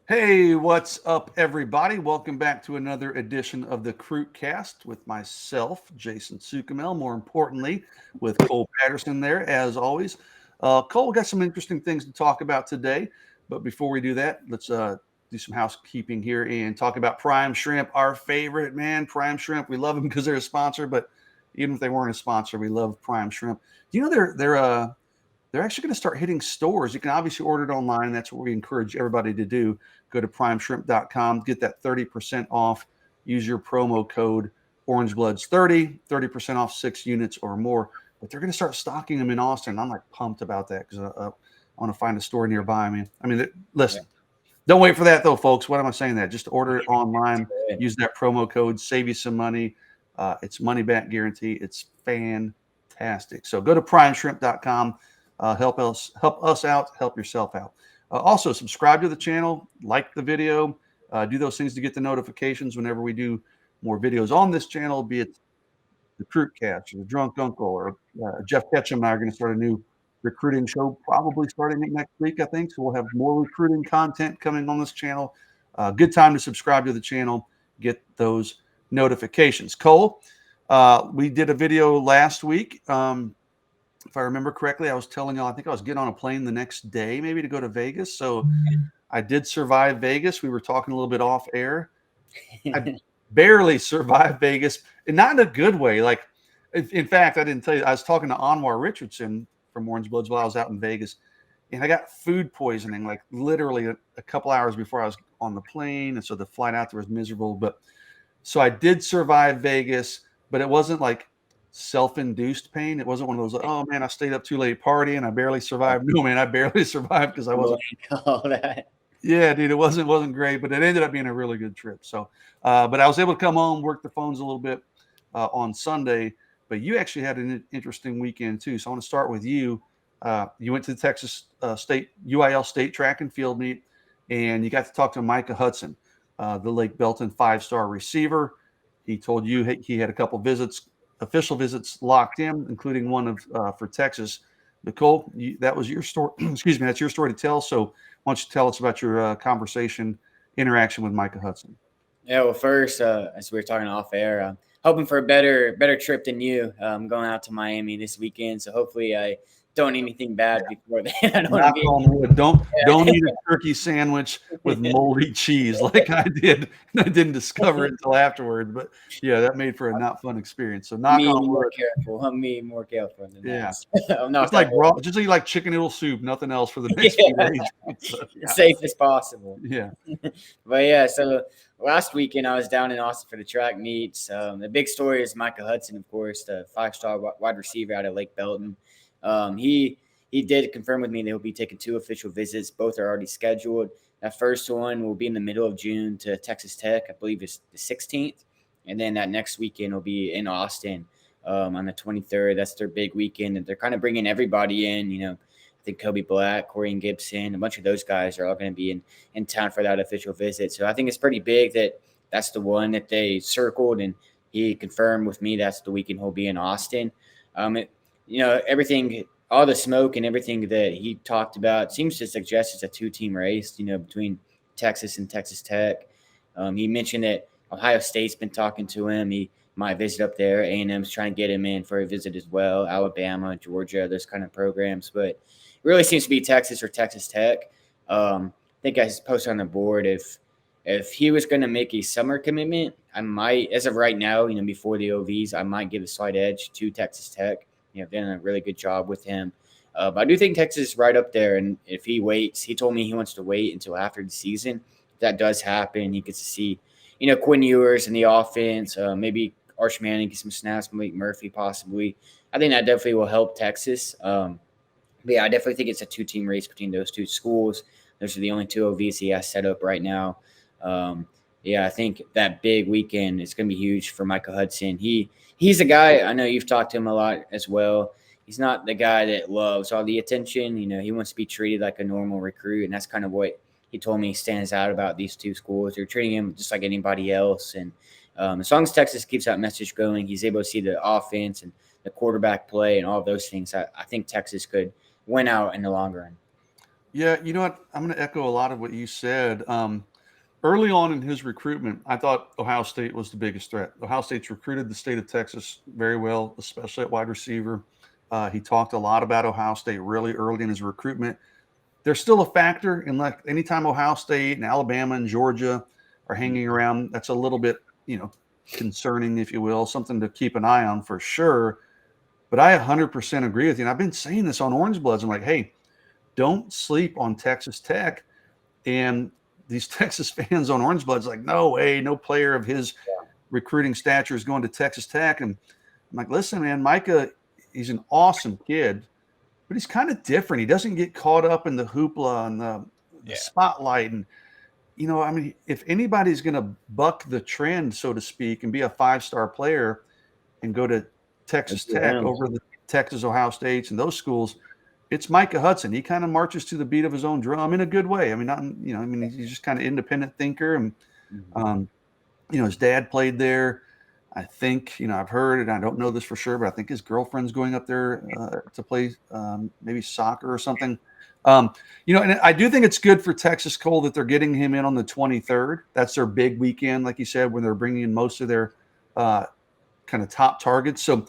Hey, what's up, everybody? Welcome back to another edition of the Cast with myself, Jason Sukamel. More importantly, with Cole Patterson there, as always. Cole, got some interesting things to talk about today. But before we do that, let's do some housekeeping here and talk about Prime Shrimp, our favorite, man. Prime Shrimp. We love them because they're a sponsor, but even if they weren't a sponsor, we love Prime Shrimp. Do you know they're actually going to start hitting stores? You can obviously order it online. That's what we encourage everybody to do. Go to primeshrimp.com, get that 30% off. Use your promo code OrangeBloods30, 30% off 6 units or more. But they're going to start stocking them in Austin. I'm like pumped about that because I want to find a store nearby me. Listen, don't wait for that though, folks. What am I saying that? Just order it online. Use that promo code, save you some money. It's money back guarantee. It's fantastic. So go to primeshrimp.com. Help us out, help yourself out. Also, subscribe to the channel, like the video, do those things to get the notifications whenever we do more videos on this channel, be it the Crew Cast or the Drunk Uncle or Jeff Ketchum and I are going to start a new recruiting show, probably starting next week, I think. So we'll have more recruiting content coming on this channel. Good time to subscribe to the channel, get those notifications. Cole, we did a video last week. If I remember correctly, I was telling y'all, I think I was getting on a plane the next day, maybe to go to Vegas. So I did survive Vegas. We were talking a little bit off air. I barely survived Vegas, and not in a good way. Like, in fact, I didn't tell you, I was talking to Anwar Richardson from Orange Bloods while I was out in Vegas, and I got food poisoning, like literally a couple hours before I was on the plane. And so the flight out there was miserable. But so I did survive Vegas, but it wasn't like self-induced pain. It wasn't one of those, like, oh man, I stayed up too late partying, I barely survived. No, man, I barely survived because I wasn't. All that. Yeah, dude, it wasn't great, but it ended up being a really good trip. So, but I was able to come home, work the phones a little bit on Sunday. But you actually had an interesting weekend too. So I want to start with you. You went to the Texas State UIL State Track and Field Meet, and you got to talk to Micah Hudson, the Lake Belton 5-star receiver. He told you he had a couple visits, official visits locked in, including one of for Texas. Nicole, that was your story. Excuse me, that's your story to tell. So why don't you tell us about your conversation, interaction with Micah Hudson? Yeah, well, first, as we were talking off air, hoping for a better trip than you. Going out to Miami this weekend, so hopefully I don't eat anything bad before then. I don't Knock on wood. Don't eat a turkey sandwich with moldy cheese like I did. I didn't discover it until afterwards, but yeah, that made for a not fun experience. So knock on wood. I'm me more careful than Yeah. that. I'm not It's like raw, just eat like chicken noodle soup, nothing else for the next few days. So, yeah. Safe as possible. Yeah. But yeah, so last weekend I was down in Austin for the track meets. The big story is Micah Hudson, of course, the 5-star wide receiver out of Lake Belton. He did confirm with me that he'll be taking 2 official visits. Both are already scheduled. That first one will be in the middle of June to Texas Tech. I believe it's the 16th. And then that next weekend will be in Austin on the 23rd. That's their big weekend. And they're kind of bringing everybody in. I think Kobe Black, Corian Gibson, a bunch of those guys are all going to be in town for that official visit. So I think it's pretty big that that's the one that they circled. And he confirmed with me that's the weekend he'll be in Austin. Everything, all the smoke and everything that he talked about seems to suggest it's a 2-team race, between Texas and Texas Tech. He mentioned that Ohio State's been talking to him. He might visit up there. A&M's trying to get him in for a visit as well. Alabama, Georgia, those kind of programs. But it really seems to be Texas or Texas Tech. I think I posted on the board if he was going to make a summer commitment, I might, as of right now, before the OVs, I might give a slight edge to Texas Tech. Done a really good job with him. But I do think Texas is right up there. And if he waits, he told me he wants to wait until after the season. If that does happen, he gets to see, Quinn Ewers in the offense, maybe Arch Manning get some snaps, Malik Murphy possibly. I think that definitely will help Texas. But yeah, I definitely think it's a 2-team race between those 2 schools. Those are the only 2 OVs he has set up right now. I think that big weekend is going to be huge for Micah Hudson. He's a guy, I know you've talked to him a lot as well. He's not the guy that loves all the attention. He wants to be treated like a normal recruit, and that's kind of what he told me stands out about these 2 schools. They're treating him just like anybody else. And as long as Texas keeps that message going, he's able to see the offense and the quarterback play and all of those things. I think Texas could win out in the long run. Yeah, you know what? I'm going to echo a lot of what you said. Early on in his recruitment, I thought Ohio State was the biggest threat. Ohio State's recruited the state of Texas very well, especially at wide receiver. He talked a lot about Ohio State really early in his recruitment. They're still a factor, and like anytime Ohio State and Alabama and Georgia are hanging around, that's a little bit, concerning, if you will, something to keep an eye on for sure. But I 100% agree with you. And I've been saying this on Orange Bloods. I'm like, hey, don't sleep on Texas Tech. And these Texas fans on Orange Bloods like, no way, no player of his recruiting stature is going to Texas Tech. And I'm like, listen, man, Micah, he's an awesome kid, but he's kind of different. He doesn't get caught up in the hoopla and the spotlight. And, I mean, if anybody's going to buck the trend, so to speak, and be a 5-star player and go to Texas Tech over the Texas, Ohio States and those schools, it's Micah Hudson. He kind of marches to the beat of his own drum in a good way. I mean, not, he's just kind of independent thinker. And, his dad played there. I think, I've heard, and I don't know this for sure, but I think his girlfriend's going up there to play maybe soccer or something. And I do think it's good for Texas, Cole, that they're getting him in on the 23rd. That's their big weekend, like you said, when they're bringing in most of their kind of top targets. So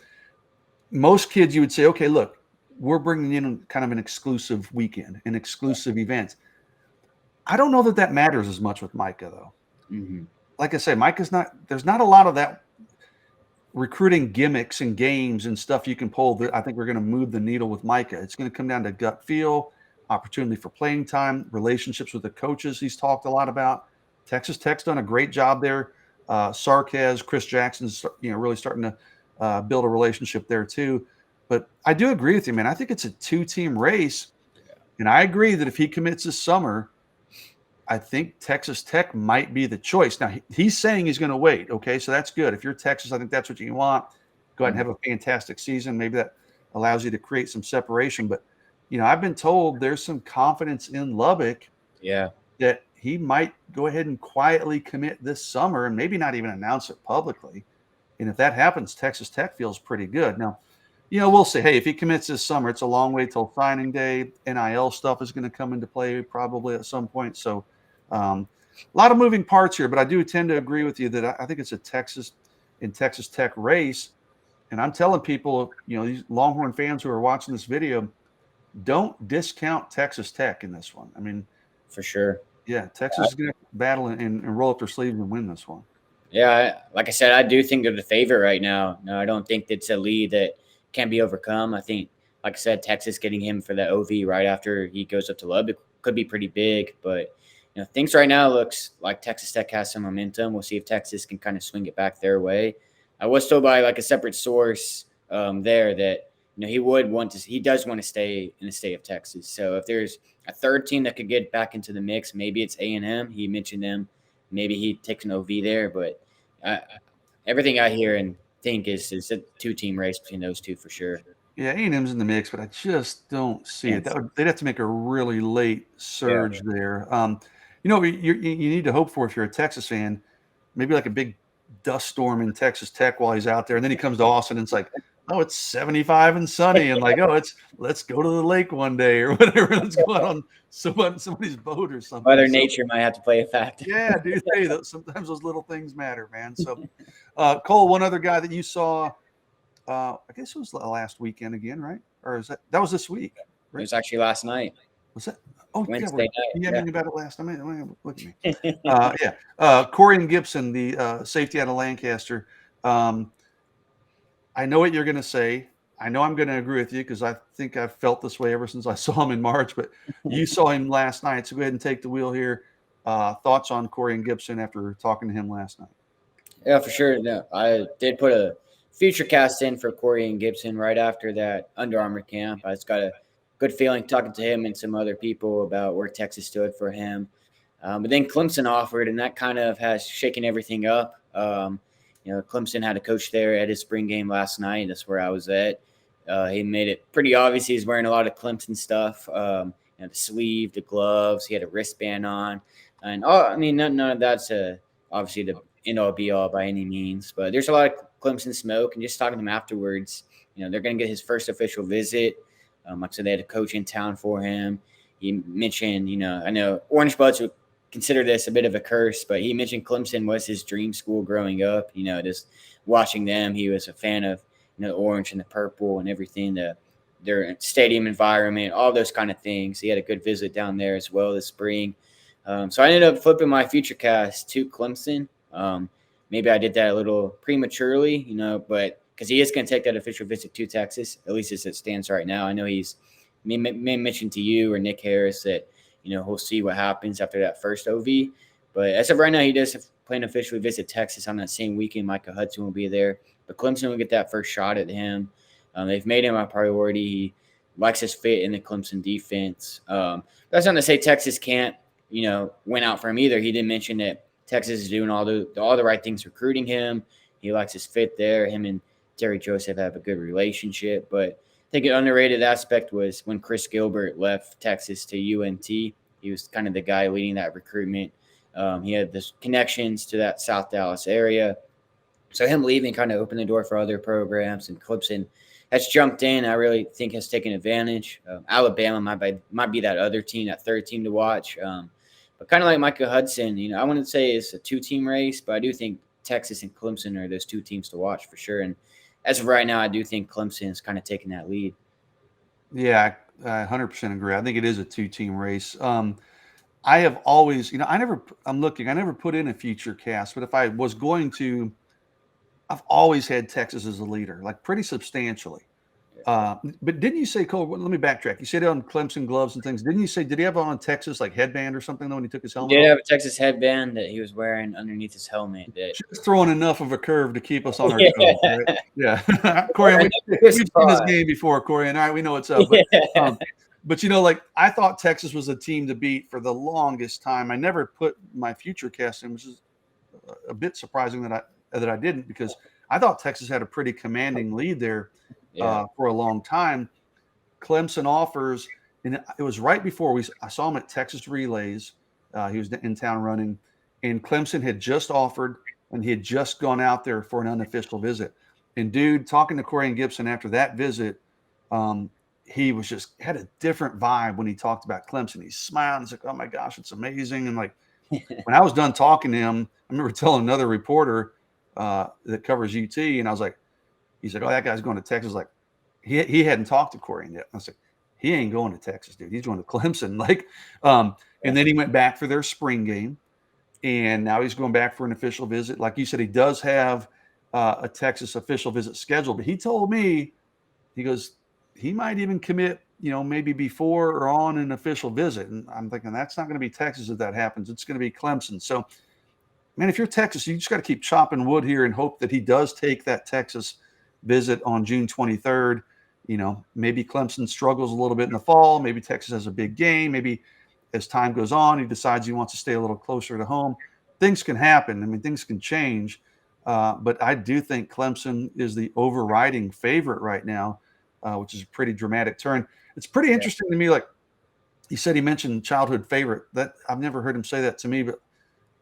most kids, you would say, okay, look, we're bringing in kind of an exclusive weekend, an exclusive event. I don't know that matters as much with Micah, though. Mm-hmm. Like I say, there's not a lot of that recruiting gimmicks and games and stuff you can pull that I think we're going to move the needle with Micah. It's going to come down to gut feel, opportunity for playing time, relationships with the coaches he's talked a lot about. Texas Tech's done a great job there. Sarkez, Chris Jackson's, really starting to build a relationship there too. But I do agree with you, man. I think it's a 2-team race. And I agree that if he commits this summer, I think Texas Tech might be the choice. Now, he's saying he's going to wait. Okay, so that's good. If you're Texas, I think that's what you want. Go ahead and have a fantastic season. Maybe that allows you to create some separation. But, I've been told there's some confidence in Lubbock that he might go ahead and quietly commit this summer and maybe not even announce it publicly. And if that happens, Texas Tech feels pretty good. Now, we'll see. Hey, if he commits this summer, it's a long way till signing day. NIL stuff is going to come into play probably at some point. So a lot of moving parts here, but I do tend to agree with you that I think it's a Texas Tech race. And I'm telling people, these Longhorn fans who are watching this video, don't discount Texas Tech in this one. I mean, for sure. Yeah, Texas is going to battle and roll up their sleeves and win this one. Yeah, like I said, I do think they're the favorite right now. No, I don't think it's a lead that can be overcome. I think, like I said, Texas getting him for the OV right after he goes up to Lubbock could be pretty big. But, things right now looks like Texas Tech has some momentum. We'll see if Texas can kind of swing it back their way. I was told by like a separate source there that, he does want to stay in the state of Texas. So if there's a third team that could get back into the mix, maybe it's A&M. He mentioned them. Maybe he takes an OV there. But everything I hear and think is a 2-team race between those two for sure. Yeah, A&M's in the mix, but I just don't see it. They'd have to make a really late surge there. You need to hope for, if you're a Texas fan, maybe like a big dust storm in Texas Tech while he's out there. And then he comes to Austin and it's like, oh, it's 75 and sunny. And like, let's go to the lake one day or whatever. Let's go out on somebody's boat or something. Mother Nature might have to play a factor. Yeah, dude. Hey, sometimes those little things matter, man. So, Cole, one other guy that you saw, I guess it was last weekend again, right? Or is that was this week? Right? It was actually last night. Was that? Oh, Wednesday night. You had me about it last night. Look at me. Corian Gibson, the safety out of Lancaster. I know what you're going to say. I know I'm going to agree with you because I think I've felt this way ever since I saw him in March. But you saw him last night, so go ahead and take the wheel here. Thoughts on Corian Gibson after talking to him last night? Yeah, for sure. No, I did put a future cast in for Corian Gibson right after that Under Armour camp. I just got a good feeling talking to him and some other people about where Texas stood for him. But then Clemson offered, and that kind of has shaken everything up. Clemson had a coach there at his spring game last night. That's where I was at. He made it pretty obvious he's wearing a lot of Clemson stuff. The sleeve, the gloves. He had a wristband on. And, none of that's obviously the end-all, be-all by any means. But there's a lot of Clemson smoke. And just talking to him afterwards, they're going to get his first official visit. Like I said, they had a coach in town for him. he mentioned, I know Orange Buds would consider this a bit of a curse, but he mentioned Clemson was his dream school growing up. Just watching them, he was a fan of the orange and the purple and everything, their stadium environment, all those kind of things. He had a good visit down there as well this spring. So I ended up flipping my future cast to Clemson. Maybe I did that a little prematurely, but because he is going to take that official visit to Texas, at least as it stands right now. I know he's may mention to you or Nick Harris that he'll see what happens after that first OV. But as of right now, he does plan to officially visit Texas on that same weekend. Micah Hudson will be there, but Clemson will get that first shot at him. They've made him a priority. He likes his fit in the Clemson defense. That's not to say Texas can't, win out for him either. He did mention that Texas is doing all the right things recruiting him. He likes his fit there. Him and Terry Joseph have a good relationship. But I think an underrated aspect was when Chris Gilbert left Texas to UNT. He was kind of the guy leading that recruitment. He had the connections to that South Dallas area. So him leaving kind of opened the door for other programs, and Clemson has jumped in. I really think has taken advantage. Alabama might be that other team, that third team to watch. But kind of like Micah Hudson, I wouldn't say it's a two-team race, but I do think Texas and Clemson are those two teams to watch for sure. And as of right now, I do think Clemson is kind of taking that lead. Yeah, I 100% agree. I think it is a two-team race. I have always, I never put in a future cast, but if I was going to, I've always had Texas as a leader, like pretty substantially. But didn't you say, Cole, let me backtrack. You said on Clemson gloves and things. Didn't you say, did he have on a Texas like headband or something though when he took his helmet He did off? have a Texas headband that he was wearing underneath his helmet. Just throwing enough of a curve to keep us on our Yeah. toes, right? Yeah. Corian, we've seen this game before, Corian. All right, we know what's up. But like I thought Texas was a team to beat for the longest time. I never put my future cast in, which is a bit surprising that I didn't, because I thought Texas had a pretty commanding lead there for a long time. Clemson offers, and it was right before I saw him at Texas Relays. He was in town running, and Clemson had just offered, and he had just gone out there for an unofficial visit. And dude, talking to Corian Gibson after that visit, he was just had a different vibe when he talked about Clemson. He smiled. He's like, "Oh my gosh, it's amazing!" And like when I was done talking to him, I remember telling another reporter that covers UT, and I was like, he's like, "Oh, that guy's going to Texas." Like he hadn't talked to Corian yet. I was like, he ain't going to Texas, dude. He's going to Clemson. Like, and then he went back for their spring game, and now he's going back for an official visit. Like you said, he does have a Texas official visit scheduled, but he told me, he goes, he might even commit, maybe before or on an official visit. And I'm thinking that's not going to be Texas if that happens. It's going to be Clemson. So, man, if you're Texas, you just got to keep chopping wood here and hope that he does take that Texas visit on June 23rd. Maybe Clemson struggles a little bit in the fall. Maybe Texas has a big game. Maybe as time goes on, he decides he wants to stay a little closer to home. Things can happen. I mean, things can change. But I do think Clemson is the overriding favorite right now, which is a pretty dramatic turn. It's pretty interesting to me. Like he said, he mentioned childhood favorite. That I've never heard him say that to me, but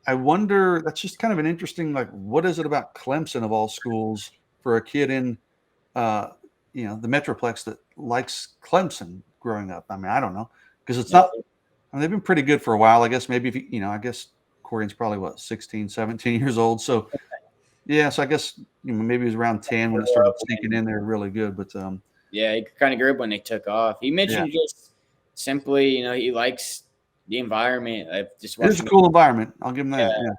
I wonder, that's just kind of an interesting, like, what is it about Clemson of all schools for a kid in, the Metroplex that likes Clemson growing up? I mean, I don't know, because it's not, I mean, they've been pretty good for a while. I guess maybe, if I guess Corian's probably 16, 17 years old. So yeah, so I guess maybe he was around 10 when it started sneaking in there really good. But yeah, he kind of grew up when they took off. He mentioned just simply, he likes the environment. Just it's a cool environment. I'll give him that. Yeah.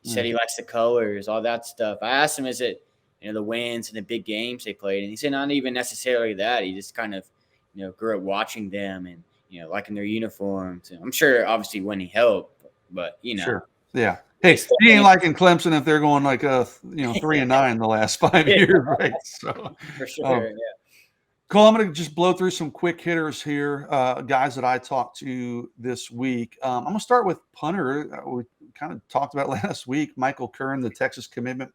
He said he likes the colors, all that stuff. I asked him, is it, the wins and the big games they played? And he said not even necessarily that. He just kind of, grew up watching them and, liking their uniforms. And I'm sure obviously winning helped, but, Sure. Yeah. Hey, he ain't liking Clemson if they're going like 3-9 the last 5 years, right? So for sure, yeah. Cole, I'm going to just blow through some quick hitters here, guys that I talked to this week. I'm going to start with punter. We kind of talked about last week, Michael Kern, the Texas commitment.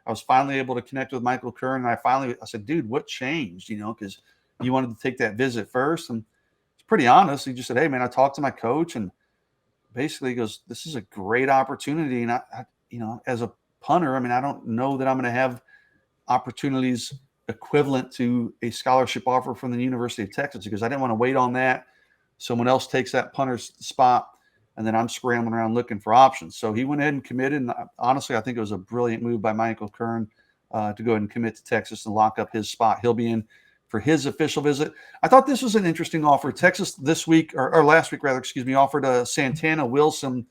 I was finally able to connect with Michael Kern, and I said, dude, what changed? Because you wanted to take that visit first, and it's pretty honest. He just said, hey, man, I talked to my coach, and basically he goes, this is a great opportunity, and I as a punter, I mean, I don't know that I'm going to have opportunities equivalent to a scholarship offer from the University of Texas, because I didn't want to wait on that. someone else takes that punter's spot, and then I'm scrambling around looking for options. So he went ahead and committed. And honestly, I think it was a brilliant move by Michael Kern to go ahead and commit to Texas and lock up his spot. He'll be in for his official visit. I thought this was an interesting offer. Texas this week, or last week rather, excuse me, offered Santana Wilson.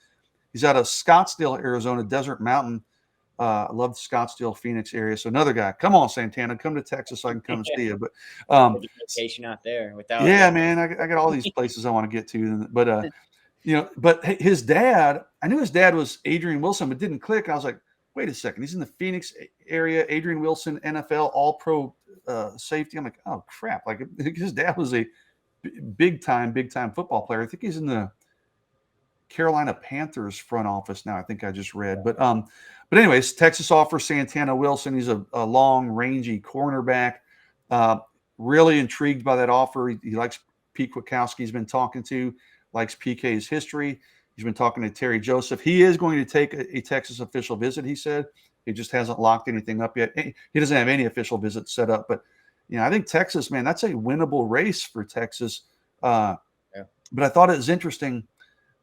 He's out of Scottsdale, Arizona, Desert Mountain. I love the Scottsdale, Phoenix area. So another guy, come on, Santana, come to Texas so I can come and see you. But vacation out there without. Yeah, man, I got all these places I want to get to. But but his dad, I knew his dad was Adrian Wilson, but didn't click. I was like, wait a second, he's in the Phoenix area. Adrian Wilson, NFL All-Pro safety. I'm like, oh crap! Like his dad was a big time football player. I think he's in the Carolina Panthers front office now. I think I just read, but anyways, Texas offers Santana Wilson. He's a long, rangy cornerback. Really intrigued by that offer. He likes Pete Kwiatkowski. He's been talking to, likes PK's history. He's been talking to Terry Joseph. He is going to take a Texas official visit, he said. He just hasn't locked anything up yet. He doesn't have any official visits set up. But, I think Texas, man, that's a winnable race for Texas. But I thought it was interesting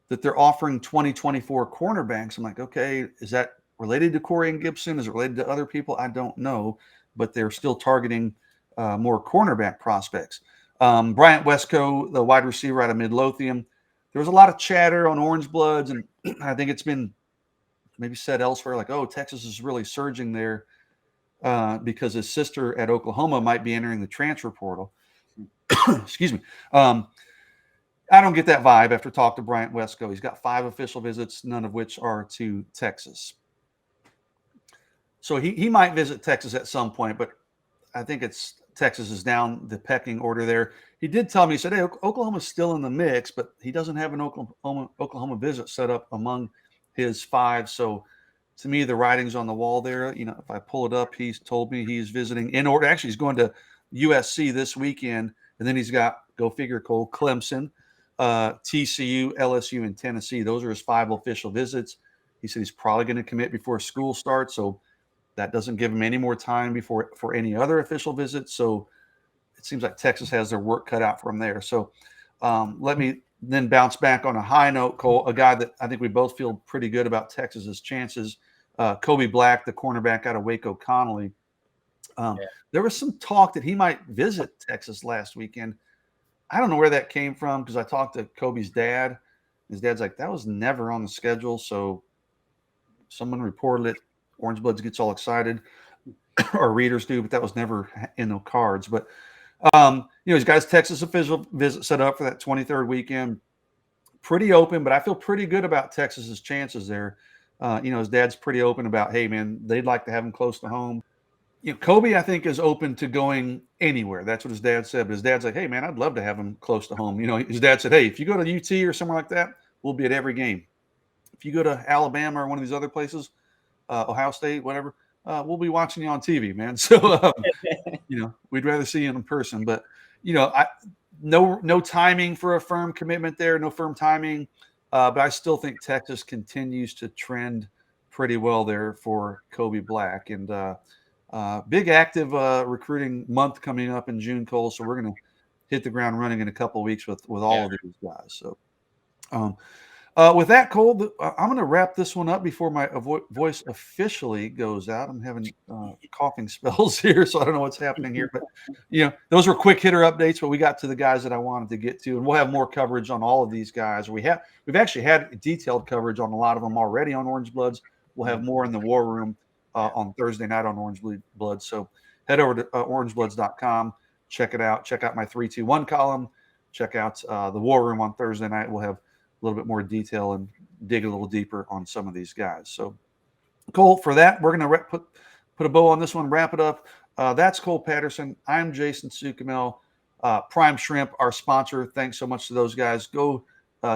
that they're offering 2024 cornerbacks. I'm like, okay, is that related to Corian Gibson? Is it related to other people? I don't know. But they're still targeting more cornerback prospects. Bryant Westco, the wide receiver out of Midlothian. There was a lot of chatter on Orange Bloods, and I think it's been maybe said elsewhere, like, oh, Texas is really surging there because his sister at Oklahoma might be entering the transfer portal. Excuse me. I don't get that vibe after talking to Bryant Westco. He's got 5 official visits, none of which are to Texas. So he might visit Texas at some point, but I think Texas is down the pecking order there. He did tell me, he said, hey, Oklahoma's still in the mix, but he doesn't have an Oklahoma visit set up among his 5. So to me, the writing's on the wall there. If I pull it up, he's told me he's visiting in order. Actually, he's going to USC this weekend, and then he's got, go figure, Cole, Clemson, TCU, LSU, and Tennessee. Those are his 5 official visits. He said he's probably going to commit before school starts, so that doesn't give him any more time for any other official visits. So it seems like Texas has their work cut out for him there. So let me then bounce back on a high note, Cole, a guy that I think we both feel pretty good about Texas's chances. Kobe Black, the cornerback out of Waco Connolly. There was some talk that he might visit Texas last weekend. I don't know where that came from because I talked to Kobe's dad. His dad's like, that was never on the schedule. So someone reported it. Orange Bloods gets all excited, or readers do, but that was never in the cards. But, he's got his Texas official visit set up for that 23rd weekend. Pretty open, but I feel pretty good about Texas's chances there. His dad's pretty open about, hey, man, they'd like to have him close to home. Kobe, I think, is open to going anywhere. That's what his dad said. But his dad's like, hey, man, I'd love to have him close to home. His dad said, hey, if you go to UT or somewhere like that, we'll be at every game. If you go to Alabama or one of these other places, Ohio State, whatever, we'll be watching you on TV, man. So, we'd rather see you in person. But, no timing for a firm commitment there, no firm timing. But I still think Texas continues to trend pretty well there for Kobe Black. And big active recruiting month coming up in June, Cole. So we're going to hit the ground running in a couple of weeks with all of these guys. So, with that, Cole, I'm going to wrap this one up before my voice officially goes out. I'm having coughing spells here, so I don't know what's happening here. But, those were quick hitter updates, but we got to the guys that I wanted to get to. And we'll have more coverage on all of these guys. We've actually had detailed coverage on a lot of them already on Orange Bloods. We'll have more in the War Room on Thursday night on Orange Bloods. So head over to orangebloods.com. Check it out. Check out my 3-2-1 column. Check out the War Room on Thursday night. We'll have a little bit more detail and dig a little deeper on some of these guys. So, Cole, for that, we're going to put a bow on this one, wrap it up. That's Cole Patterson. I'm Jason Sukamel. Prime Shrimp, our sponsor. Thanks so much to those guys. Go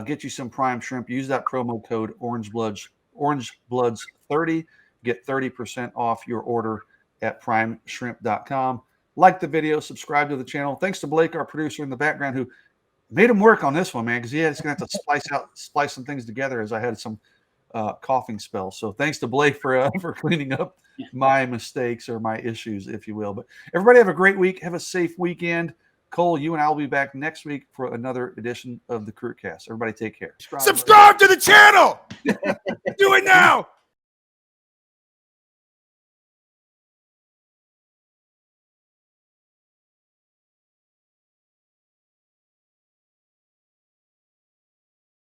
get you some Prime Shrimp. Use that promo code OrangeBloods30. Get 30% off your order at primeshrimp.com. Like the video, subscribe to the channel. Thanks to Blake, our producer in the background, who made him work on this one, man, because he's going to have to splice some things together as I had some coughing spells. So thanks to Blake for cleaning up my mistakes or my issues, if you will. But everybody have a great week. Have a safe weekend. Cole, you and I will be back next week for another edition of the Crewcast. Everybody take care. Subscribe to the channel. Do it now.